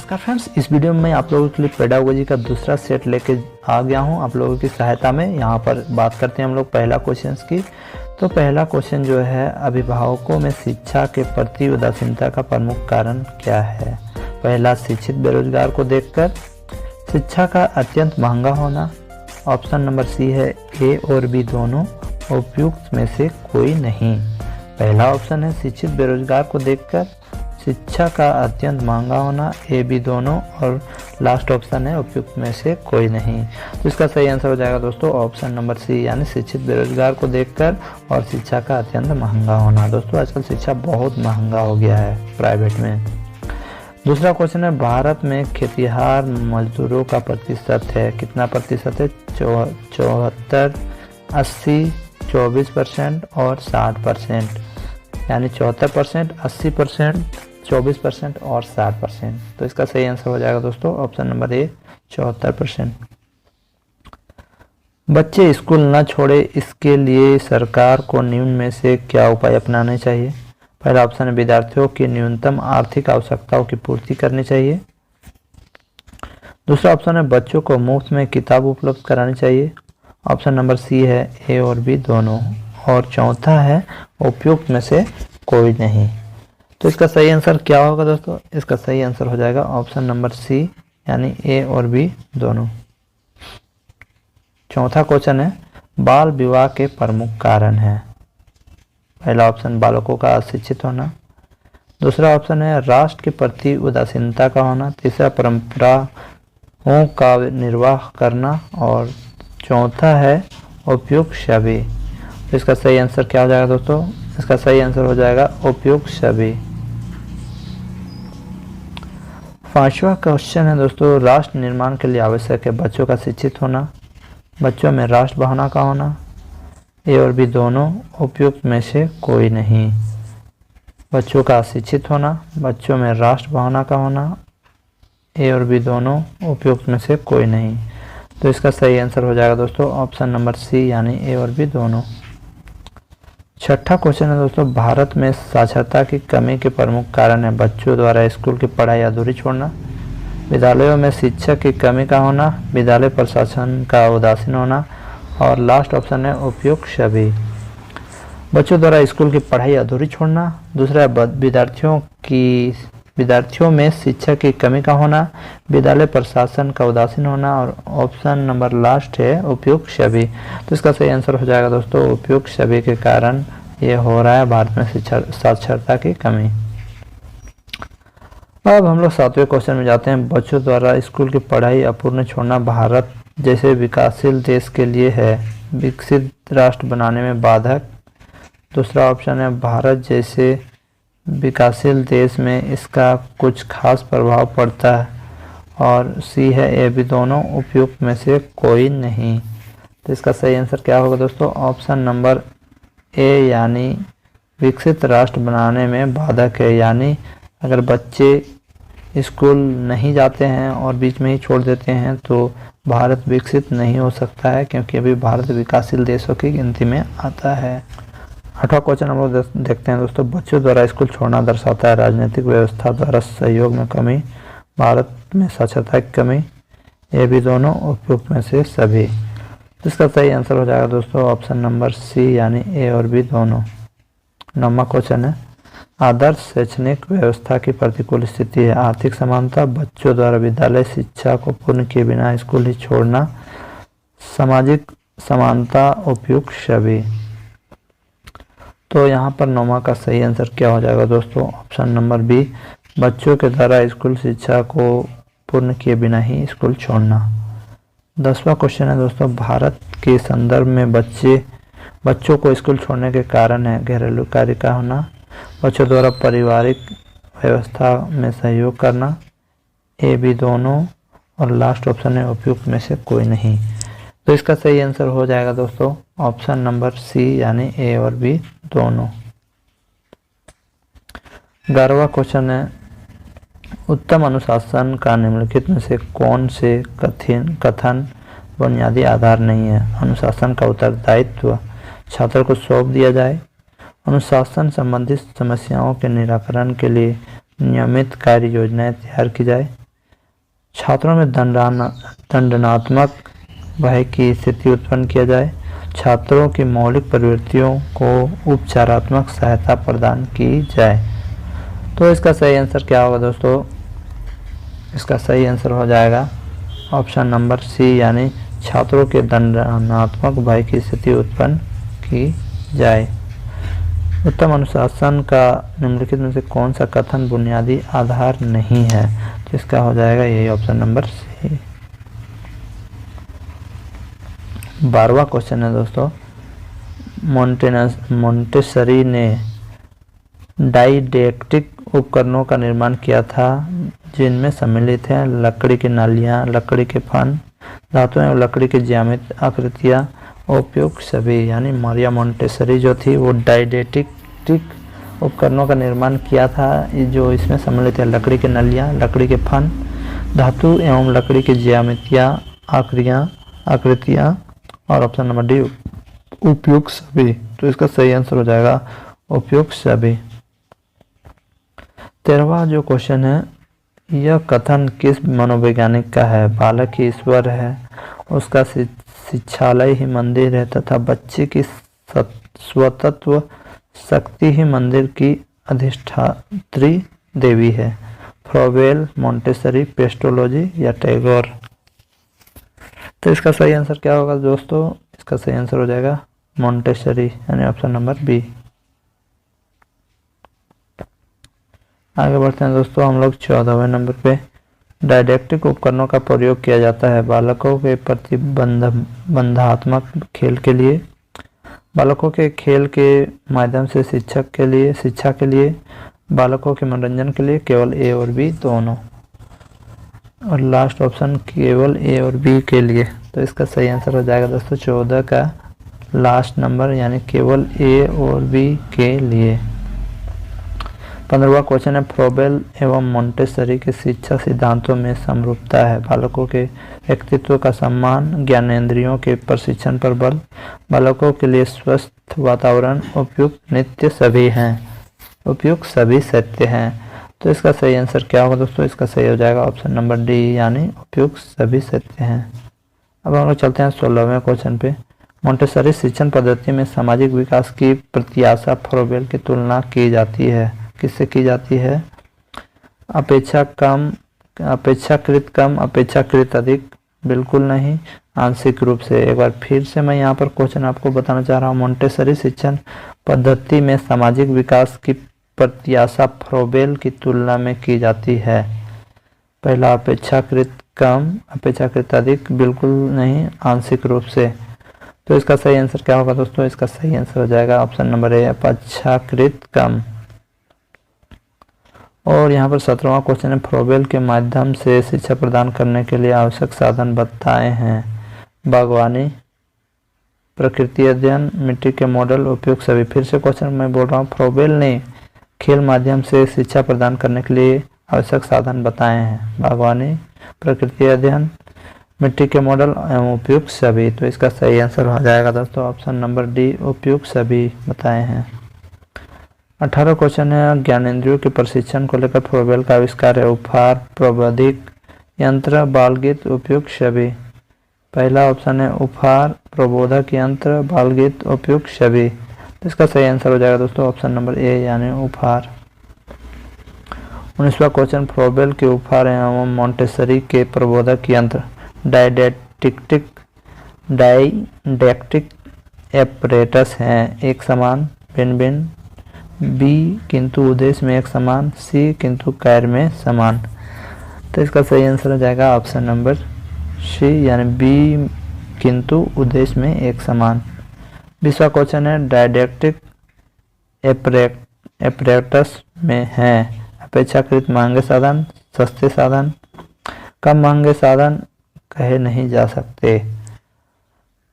नमस्कार फ्रेंड्स, इस वीडियो में मैं आप लोगों के लिए पेडागोजी का दूसरा सेट लेके आ गया हूं आप लोगों की सहायता में। यहां पर बात करते हैं हम लोग पहला क्वेश्चन की। तो पहला क्वेश्चन जो है, अभिभावकों में शिक्षा के प्रति उदासीनता का प्रमुख कारण क्या है। पहला, शिक्षित बेरोजगार को देखकर, शिक्षा का अत्यंत महंगा होना, ऑप्शन नंबर सी है ए और बी दोनों, उपयुक्त में से कोई नहीं। पहला ऑप्शन है शिक्षित बेरोजगार को देखकर, शिक्षा का अत्यंत महंगा होना, ए बी दोनों, और लास्ट ऑप्शन है उपयुक्त में से कोई नहीं। तो इसका सही आंसर हो जाएगा दोस्तों ऑप्शन नंबर सी, यानी शिक्षित बेरोजगार को देखकर और शिक्षा का अत्यंत महंगा होना। दोस्तों आजकल शिक्षा बहुत महंगा हो गया है प्राइवेट में। दूसरा क्वेश्चन है, भारत में खेतिहर मजदूरों का प्रतिशत है, कितना प्रतिशत है। 74, 80, 24% और 60%, यानी 74%, 80%, 24% और 60%। तो इसका सही आंसर हो जाएगा दोस्तों ऑप्शन नंबर ए, 74%। बच्चे स्कूल न छोड़े, इसके लिए सरकार को निम्न में से क्या उपाय अपनाने चाहिए। पहला ऑप्शन है विद्यार्थियों की न्यूनतम आर्थिक आवश्यकताओं की पूर्ति करनी चाहिए। दूसरा ऑप्शन है बच्चों को मुफ्त में किताब उपलब्ध करानी चाहिए। ऑप्शन नंबर सी है ए और बी दोनों, और चौथा है उपयुक्त में से कोई नहीं। तो इसका सही आंसर क्या होगा दोस्तों, इसका सही आंसर हो जाएगा ऑप्शन नंबर सी, यानी ए और बी दोनों। चौथा क्वेश्चन है, बाल विवाह के प्रमुख कारण है। पहला ऑप्शन बालकों का अशिक्षित होना, दूसरा ऑप्शन है राष्ट्र के प्रति उदासीनता का होना, तीसरा परंपराओं का निर्वाह करना, और चौथा है उपयुक्त सभी। तो इसका सही आंसर क्या हो जाएगा दोस्तों, इसका सही आंसर हो जाएगा उपयुक्त सभी। पांचवा क्वेश्चन है दोस्तों, राष्ट्र निर्माण के लिए आवश्यक है बच्चों का शिक्षित होना, बच्चों में राष्ट्र भावना का होना, ए और बी दोनों, उपयुक्त में से कोई नहीं। बच्चों का शिक्षित होना, बच्चों में राष्ट्र भावना का होना, ए और बी दोनों, उपयुक्त में से कोई नहीं। तो इसका सही आंसर हो जाएगा दोस्तों ऑप्शन नंबर सी, यानी ए और बी दोनों। छठा क्वेश्चन है दोस्तों, भारत में साक्षरता की कमी के प्रमुख कारण है बच्चों द्वारा स्कूल की पढ़ाई अधूरी छोड़ना, विद्यालयों में शिक्षक की कमी का होना, विद्यालय प्रशासन का उदासीन होना, और लास्ट ऑप्शन है उपयुक्त सभी। बच्चों द्वारा स्कूल की पढ़ाई अधूरी छोड़ना, दूसरा विद्यार्थियों में शिक्षा की कमी का होना, विद्यालय प्रशासन का उदासीन होना, और ऑप्शन नंबर लास्ट है उपयुक्त सभी। तो इसका सही आंसर हो जाएगा दोस्तों उपयुक्त सभी के कारण ये हो रहा है भारत में शिक्षा साक्षरता की कमी। अब हम लोग सातवें क्वेश्चन में जाते हैं, बच्चों द्वारा स्कूल की पढ़ाई अपूर्ण छोड़ना भारत जैसे विकासशील देश के लिए है विकसित राष्ट्र बनाने में बाधक। दूसरा ऑप्शन है भारत जैसे विकासशील देश में इसका कुछ खास प्रभाव पड़ता है, और सी है ए बी दोनों, उपयुक्त में से कोई नहीं। तो इसका सही आंसर क्या होगा दोस्तों ऑप्शन नंबर ए, यानी विकसित राष्ट्र बनाने में बाधक है, यानी अगर बच्चे स्कूल नहीं जाते हैं और बीच में ही छोड़ देते हैं तो भारत विकसित नहीं हो सकता है, क्योंकि अभी भारत विकासशील देशों की गिनती में आता है। आठवां क्वेश्चन हम लोग देखते हैं दोस्तों, बच्चों द्वारा स्कूल छोड़ना दर्शाता है राजनीतिक व्यवस्था द्वारा सहयोग में कमी, भारत में साक्षरता की कमी, ये भी दोनों, उपयुक्त में से सभी। तो इसका सही आंसर हो जाएगा दोस्तों ऑप्शन नंबर सी, यानी ए और बी दोनों। नौवां क्वेश्चन है, आदर्श शैक्षणिक व्यवस्था की प्रतिकूल स्थिति है आर्थिक समानता, बच्चों द्वारा विद्यालय शिक्षा को पूर्ण किए बिना स्कूल ही छोड़ना, सामाजिक समानता, उपयुक्त सभी। तो यहाँ पर नौवां का सही आंसर क्या हो जाएगा दोस्तों ऑप्शन नंबर बी, बच्चों के द्वारा स्कूल शिक्षा को पूर्ण किए बिना ही स्कूल छोड़ना। 10वां क्वेश्चन है दोस्तों, भारत के संदर्भ में बच्चों को स्कूल छोड़ने के कारण है घरेलू कार्य का होना, बच्चों द्वारा पारिवारिक व्यवस्था में सहयोग करना, ए बी दोनों, और लास्ट ऑप्शन है उपयुक्त में से कोई नहीं। तो इसका सही आंसर हो जाएगा दोस्तों ऑप्शन नंबर सी, यानी ए और बी दोनों। 11वां क्वेश्चन है, उत्तम अनुशासन का निम्नलिखित में से कौन से कथन बुनियादी आधार नहीं है। अनुशासन का उत्तरदायित्व छात्र को सौंप दिया जाए, अनुशासन संबंधित समस्याओं के निराकरण के लिए नियमित कार्य योजनाएं तैयार की जाए, छात्रों में दंडनात्मक भय की स्थिति उत्पन्न किया जाए। छात्रों की मौलिक प्रवृत्तियों को उपचारात्मक सहायता प्रदान की जाए। तो इसका सही आंसर क्या होगा दोस्तों? इसका सही आंसर हो जाएगा ऑप्शन नंबर सी, यानी छात्रों के दंडनात्मक भय की स्थिति उत्पन्न की जाए। उत्तम अनुशासन का निम्नलिखित में से कौन सा कथन बुनियादी आधार नहीं है? तो इसका हो जाएगा यही ऑप्शन नंबर सी। 12वां क्वेश्चन है दोस्तों, मोंटेसरी ने डाइडेक्टिक उपकरणों का निर्माण किया था जिनमें सम्मिलित हैं लकड़ी की नालियाँ, लकड़ी के फन, धातुएं और लकड़ी की ज्यामिति आकृतियाँ, उपयुक्त सभी। यानी मारिया मोंटेसरी जो थी वो डाइडेक्टिक उपकरणों का निर्माण किया था जो इसमें सम्मिलित है लकड़ी की नलियाँ, लकड़ी के फन, धातु एवं लकड़ी की ज्यामितियाँ आकृतियाँ और ऑप्शन नंबर डी उपयुक्त सभी। तो इसका सही आंसर हो जाएगा उपयुक्त सभी। 13वां जो क्वेश्चन है, यह कथन किस मनोवैज्ञानिक का है? बालक ही ईश्वर है, उसका शिक्षालय ही मंदिर है तथा बच्चे की स्वतत्व शक्ति ही मंदिर की अधिष्ठात्री देवी है। फ्रोबेल, मोंटेसरी, पेस्टोलॉजी या टैगोर? तो इसका सही आंसर क्या होगा दोस्तों? इसका सही आंसर हो जाएगा मोंटेसरी, यानी ऑप्शन नंबर बी। आगे बढ़ते हैं दोस्तों हम लोग 14वें नंबर पे। डायडेक्टिक उपकरणों का प्रयोग किया जाता है बालकों के प्रतिबंधात्मक खेल के लिए, बालकों के खेल के माध्यम से शिक्षा के लिए, बालकों के मनोरंजन के लिए, केवल ए और बी दोनों। और लास्ट ऑप्शन केवल ए और बी के लिए। तो इसका सही आंसर हो जाएगा दोस्तों 14 का लास्ट नंबर, यानी केवल ए और बी के लिए। 15वां क्वेश्चन है, फ्रोबेल एवं मोंटेसरी के शिक्षा सिद्धांतों में समरूपता है। बालकों के व्यक्तित्व का सम्मान, ज्ञानेंद्रियों के प्रशिक्षण पर बल, बालकों के लिए स्वस्थ वातावरण, उपयुक्त नित्य सभी हैं, उपयुक्त सभी सत्य हैं। तो इसका सही आंसर क्या होगा दोस्तों? इसका सही हो जाएगा ऑप्शन नंबर डी, यानी उपयुक्त सभी सत्य हैं। अब हम लोग चलते हैं 16वें क्वेश्चन पे। मोंटेसरी शिक्षण पद्धति में सामाजिक विकास की प्रत्याशा फ्रोबेल की तुलना की जाती है। किससे की जाती है? अपेक्षाकृत कम, अपेक्षाकृत अधिक, बिल्कुल नहीं, आंशिक रूप से। एक बार फिर से मैं यहाँ पर क्वेश्चन आपको बताना चाह रहा हूँ। मोंटेसरी शिक्षण पद्धति में सामाजिक विकास की प्रत्याशा फ्रोबेल की तुलना में की जाती है। पहला अपेक्षाकृत कम, अपेक्षाकृत अधिक, बिल्कुल नहीं, आंशिक रूप से। तो इसका सही आंसर क्या होगा दोस्तों? इसका सही आंसर हो जाएगा ऑप्शन नंबर ए, अपेक्षाकृत कम। और यहाँ पर 17वां क्वेश्चन है, फ्रोबेल के माध्यम से शिक्षा प्रदान करने के लिए आवश्यक साधन बताए हैं। बागवानी, प्रकृति अध्ययन, मिट्टी के मॉडल, उपयुक्त सभी। फिर से क्वेश्चन मैं बोल रहा हूँ, फ्रोबेल ने खेल माध्यम से शिक्षा प्रदान करने के लिए आवश्यक साधन बताए हैं। बागवानी, प्रकृति अध्ययन, मिट्टी के मॉडल एवं उपयुक्त सभी। तो इसका सही आंसर हो जाएगा दोस्तों ऑप्शन नंबर डी, उपयुक्त सभी बताए हैं। 18 क्वेश्चन है, ज्ञानेंद्रियों के प्रशिक्षण को लेकर फ्रोबेल का आविष्कार है। उपहार, प्रबोधिक यंत्र, बालगीत, उपयुक्त सभी। पहला ऑप्शन है उपहार, प्रबोधक यंत्र, बालगीत, उपयुक्त सभी। तो इसका सही आंसर हो जाएगा दोस्तों ऑप्शन नंबर ए, यानी उपहार। 19वां क्वेश्चन, फ्रोबेल के उपहार एवं मोंटेसरी के प्रबोधक यंत्र डाइडेक्टिक एपरेटस हैं। एक समान, भिन्न भिन्न, बी किंतु उद्देश्य में एक समान, सी किंतु कार्य में समान। तो इसका सही आंसर हो जाएगा ऑप्शन नंबर सी, यानी बी किंतु उद्देश्य में एक समान। 20वां क्वेश्चन है, डायडेक्टिक एपरेटस में हैं अपेक्षाकृत महंगे साधन, सस्ते साधन, कम महंगे साधन कहे नहीं जा सकते।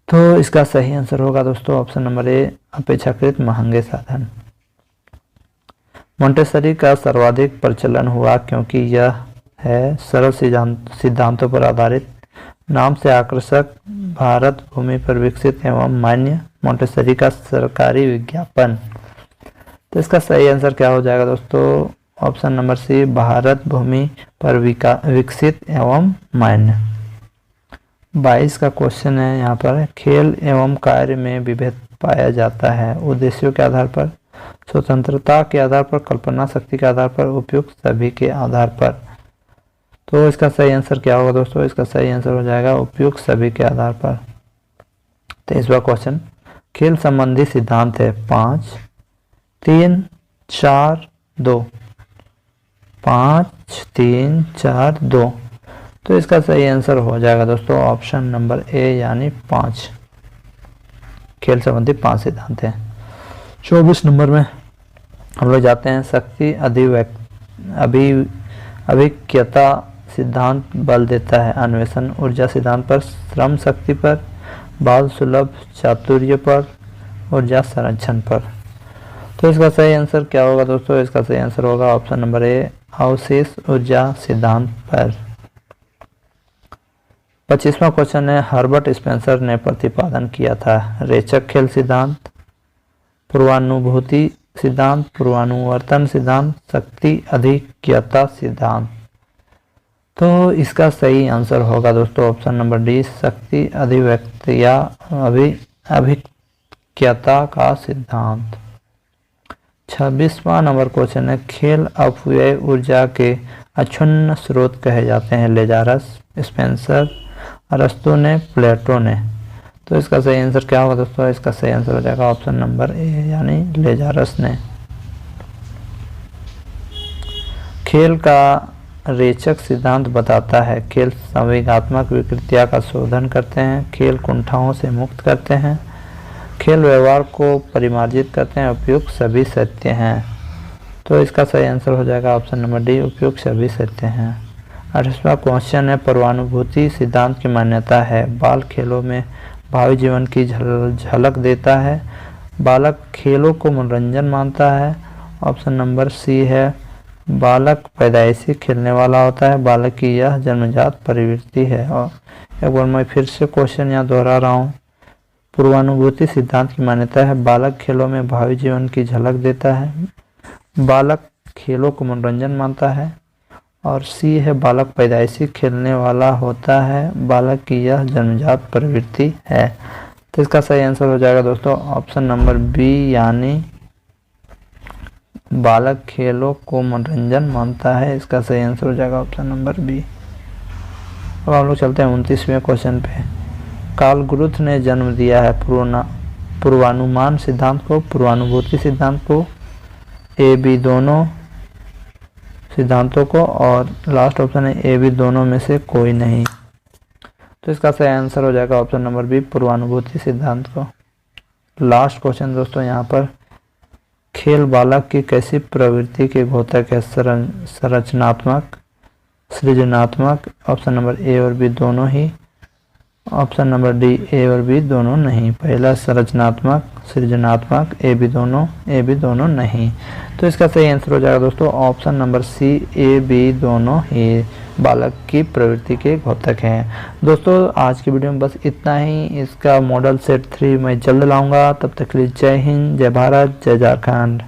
तो इसका सही आंसर होगा दोस्तों ऑप्शन नंबर ए, अपेक्षाकृत महंगे साधन। मोंटेसरी का सर्वाधिक प्रचलन हुआ क्योंकि यह है सरल सिद्धांतों पर आधारित, नाम से आकर्षक, भारत भूमि पर विकसित एवं मान्य, मोंटेसरी का सरकारी विज्ञापन। तो इसका सही आंसर क्या हो जाएगा दोस्तों? ऑप्शन नंबर सी भारत भूमि पर विकसित एवं मान्य। 22 का क्वेश्चन है यहाँ पर, खेल एवं कार्य में विभेद पाया जाता है उद्देश्यों के आधार पर, स्वतंत्रता के आधार पर, कल्पना शक्ति के आधार पर, उपयुक्त सभी के आधार पर। तो इसका सही आंसर क्या होगा दोस्तों? इसका सही आंसर हो जाएगा उपयुक्त सभी के आधार पर। 23वां क्वेश्चन, खेल संबंधी सिद्धांत है 5 3 4 2। 5 3 4 2। तो इसका सही आंसर हो जाएगा दोस्तों ऑप्शन नंबर ए यानी 5। खेल संबंधी 5 सिद्धांत हैं। 24 नंबर में हम लोग जाते हैं, शक्ति अभिक्यता सिद्धांत बल देता है अन्वेषण ऊर्जा सिद्धांत पर, श्रम शक्ति पर, बाल सुलभ चातुर्य पर, ऊर्जा संरक्षण पर। तो इसका सही आंसर क्या होगा दोस्तों? इसका सही आंसर होगा ऑप्शन नंबर ए अवशेष ऊर्जा सिद्धांत पर। 25वां क्वेश्चन है, हर्बर्ट स्पेंसर ने प्रतिपादन किया था रेचक खेल सिद्धांत, पूर्वानुभूति सिद्धांत, पूर्वानुवर्तन सिद्धांत, शक्ति अधिक्यता सिद्धांत। तो इसका सही आंसर होगा दोस्तों ऑप्शन नंबर डी शक्ति अभिक्यता का सिद्धांत। 26वां नंबर क्वेश्चन है, खेल अपव्यय ऊर्जा के अक्षुण्ण स्रोत कहे जाते हैं लेजारस, स्पेंसर, अरस्तु ने, प्लेटो ने। तो इसका सही आंसर क्या होगा दोस्तों? इसका सही आंसर हो जाएगा ऑप्शन नंबर ए यानी लेजारस ने। खेल का रेचक सिद्धांत बताता है खेल संवेगात्मक विकृतियां का शोधन करते हैं, खेल कुंठाओं से मुक्त करते हैं, खेल व्यवहार को परिमार्जित करते हैं, उपयुक्त सभी सत्य हैं। तो इसका सही आंसर हो जाएगा ऑप्शन नंबर डी उपयुक्त सभी सत्य हैं। 28वां क्वेश्चन है, पूर्वानुभूति सिद्धांत की मान्यता है बाल खेलों में भावी जीवन की झलक देता है, बालक खेलों को मनोरंजन मानता है। ऑप्शन नंबर सी है, बालक पैदाइशी खेलने वाला होता है, बालक की यह जन्मजात प्रवृत्ति है। और एक बार मैं फिर से क्वेश्चन यहाँ दोहरा रहा हूँ, पूर्वानुभूति सिद्धांत की मान्यता है बालक खेलों में भावी जीवन की झलक देता है, बालक खेलों को मनोरंजन मानता है, और सी है बालक पैदाइशी खेलने वाला होता है, बालक की यह जन्मजात प्रवृत्ति है। तो इसका सही आंसर हो जाएगा दोस्तों ऑप्शन नंबर बी यानी बालक खेलों को मनोरंजन मानता है। इसका सही आंसर हो जाएगा ऑप्शन नंबर बी। अब हम लोग चलते हैं 29वें क्वेश्चन पे। कार्ल गुरुथ ने जन्म दिया है पूर्वानुमान सिद्धांत को, पूर्वानुभूति सिद्धांत को, ए बी दोनों सिद्धांतों को, और लास्ट ऑप्शन है ए बी दोनों में से कोई नहीं। तो इसका सही आंसर हो जाएगा ऑप्शन नंबर बी पूर्वानुभूति सिद्धांत को। लास्ट क्वेश्चन दोस्तों यहाँ पर, खेल बालक की कैसी प्रवृत्ति के घोतक है? संरचनात्मक, सृजनात्मक। ऑप्शन नंबर ए और बी दोनों ही, ऑप्शन नंबर डी ए और बी दोनों नहीं। पहला संरचनात्मक, सृजनात्मक, ए बी दोनों नहीं। तो इसका सही आंसर हो जाएगा दोस्तों option number C A B दोनों ही बालक की प्रवृत्ति के घोतक हैं। दोस्तों आज की वीडियो में बस इतना ही। इसका मॉडल सेट 3 मैं जल्द लाऊंगा। तब तक के लिए जय हिंद, जय भारत, जय झारखंड।